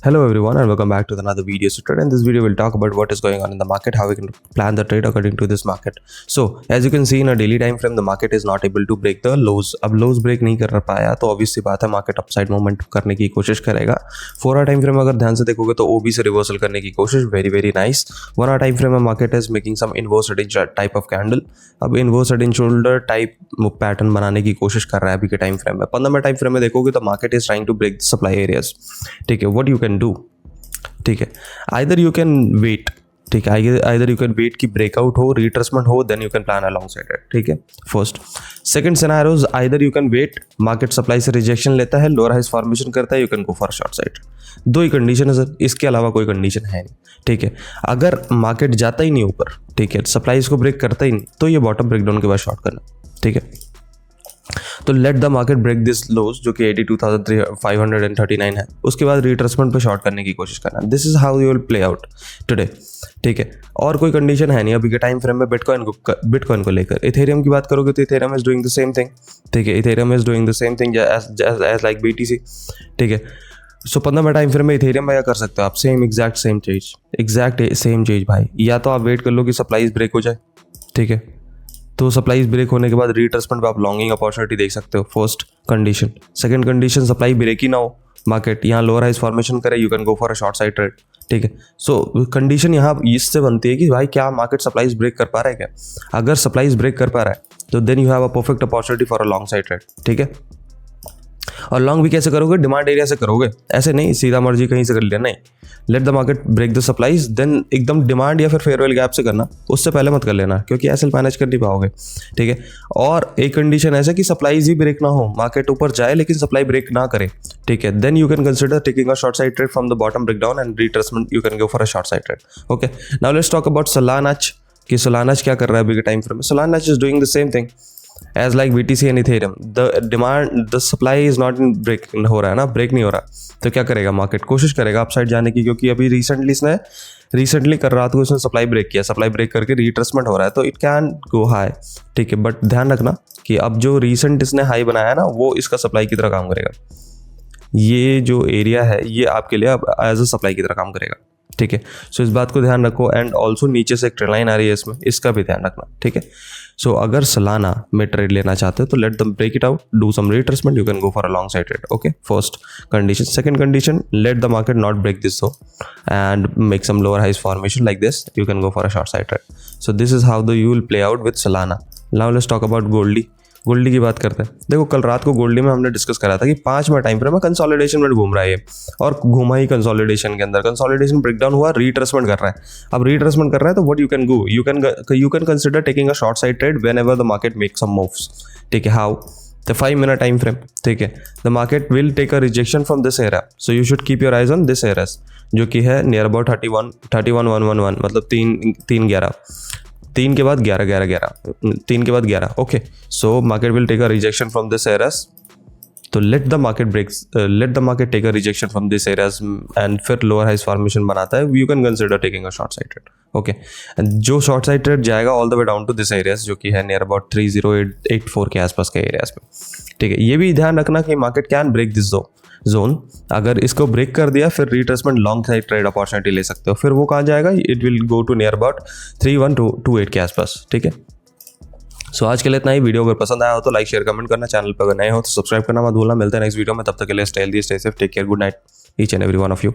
Hello everyone and welcome back to another video. So today in this video we'll talk about what is going on in the market, how we can plan the trade according to this market. So as you can see in a daily time frame the market is not able to break the lows. अब lows break नहीं कर पाया तो obvious सी बात है market upside movement करने की कोशिश करेगा. 4 hour time frame अगर ध्यान से देखोगे तो OB से रिवर्सल करने की कोशिश, very nice. 1 hour time frame में market is making some inverse head type of candle. अब inverse head and shoulder type pattern बनाने की कोशिश कर रहा है अभी के टाइम फ्रेम में. 15 मिनट टाइम फ्रेम में देखोगे तो market is trying to break supply areas. ठीक है, व्हाट यू कैन डू, ठीक है, आइदर यू कैन वेट, ठीक है, आइदर यू कैन वेट की ब्रेकआउट हो, रिट्रेसमेंट हो, then you can plan alongside it. ठीक है, first. Second scenarios, either you can wait, market supply से रिजेक्शन लेता है, लोअर हाइज फॉर्मेशन करता है, you can go for short side. दो ही कंडीशन है सर, इसके अलावा कोई कंडीशन है नहीं. ठीक है, अगर मार्केट जाता ही नहीं ऊपर, ठीक है, सप्लाई इसको ब्रेक करता ही नहीं, तो ये बॉटम ब्रेकडाउन के बाद शॉर्ट करना. ठीक है, तो let the market break this lows जो कि 82,539 है, उसके बाद रिट्रेसमेंट पे शॉर्ट करने की कोशिश करना. This is how you will play out today. ठीक है, और कोई कंडीशन है नहीं अभी के टाइम फ्रेम में बिटकॉइन को लेकर. इथेरियम की बात करोगे तो Ethereum is doing the same thing. ठीक है, Ethereum is doing the same thing as like BTC. ठीक है, सो 15 मिनट टाइम फ्रेम में इथेरियम में क्या कर सकते हो आप, सेम एग्जैक्ट सेम चीज भाई. या तो आप वेट कर लो कि सप्लाई ब्रेक हो जाए. ठीक है, तो सप्लाई ब्रेक होने के बाद रिट्रेसमेंट पे आप लॉन्गिंग अपॉर्चुनिटी देख सकते हो. First condition. Second condition, supply break ही ना हो, मार्केट यहाँ लोअर हाइज फॉर्मेशन करे, you can go for a short side trade. ठीक है, सो कंडीशन यहाँ इससे बनती है कि भाई क्या मार्केट सप्लाईज ब्रेक कर पा रहा है क्या. अगर सप्लाईज ब्रेक कर पा रहा है तो then you have a perfect opportunity for a long side trade. ठीक है, और लॉन्ग भी कैसे करोगे, डिमांड एरिया से करोगे, ऐसे नहीं सीधा मर्जी कहीं से कर लिया. नहीं, let the market break the supplies, then एकदम डिमांड या फिर फेयरवेल गैप से करना, उससे पहले मत कर लेना क्योंकि ऐसे मैनेज कर नहीं पाओगे. ठीक है, और एक कंडीशन ऐसा कि सप्लाईज ही ब्रेक ना हो, मार्केट ऊपर जाए लेकिन सप्लाई ब्रेक ना करे. ठीक है, then you can consider taking a short side trade from the bottom break down and retracement, you can go for a short side trade. Okay, now let's talk about सोलानाच कि सोलानाच क्या कर रहा है अभी के टाइम फ्रेम में. सोलानाच is doing the same thing as like BTC and Ethereum. the supply is not in break हो रहा है ना, ब्रेक नहीं हो रहा, तो क्या करेगा मार्केट, कोशिश करेगा अपसाइड जाने की, क्योंकि अभी रिसेंटली कर रात को इसने सप्लाई ब्रेक किया, सप्लाई ब्रेक करके रिट्रेसमेंट हो रहा है, तो इट कैन गो हाई. ठीक है, बट ध्यान रखना कि अब जो रिसेंट इसने हाई बनाया है ना, वो इसका सप्लाई की तरह काम करेगा. ये जो एरिया है ये आपके लिए अब एज अ सप्लाई की तरह काम करेगा. ठीक है, सो इस बात को ध्यान रखो. एंड ऑल्सो नीचे से एक ट्रेंड लाइन आ रही है इसमें, इसका भी ध्यान रखना. ठीक है, सो अगर सलाना में ट्रेड लेना चाहते हो तो let them break it out, do some retracement, you can go for a long side trade. Okay, first condition. Second condition, let the market not break this so and make some lower highs formation like this, you can go for a short side trade. So this is how you will play out with Solana. Now let's talk about गोल्डी की बात करते हैं. देखो कल रात को गोल्डी में हमने डिस्कस करा था कि 5 मिनट टाइम फ्रेम में कंसोलिडेशन में घूम रहा है ये, और घूमा ही कंसोलिडेशन के अंदर. कंसोलिडेशन ब्रेकडाउन हुआ, रिट्रेसमेंट कर रहा है. अब रिट्रेसमेंट कर रहा है तो what you can go, you can consider taking a short side trade whenever the market make some moves. ठीक है, how, the 5 minute time frame. ठीक है, the market will take a rejection from this area, so you should keep your eyes on this areas जो कि है near about 31,111, मतलब 3 3 के बाद 11, 3 के बाद 11. Okay, so market will take a rejection from this areas, तो let the market take a rejection from this areas and फिर लोअर हाइज फॉर्मेशन बनाता है, you can consider taking a short side trade. Okay, जो short side trade जाएगा all the way down to this areas जो कि है near about 30,884 के आसपास के एरियाज पे. ठीक है, ये भी ध्यान रखना कि market can break this zone. अगर इसको ब्रेक कर दिया फिर retracement long side trade opportunity ले सकते हो. फिर वो कहाँ जाएगा, it will go to near about 3128 के आसपास. ठीक है, सो आज के लिए इतना ही. वीडियो अगर पसंद आया हो तो लाइक शेयर कमेंट करना, चैनल पर अगर नए हो तो सब्सक्राइब करना मत भूलना. मिलते हैं नेक्स्ट वीडियो में, तब तक के लिए stay healthy, stay safe, take care, good night each and every one of you.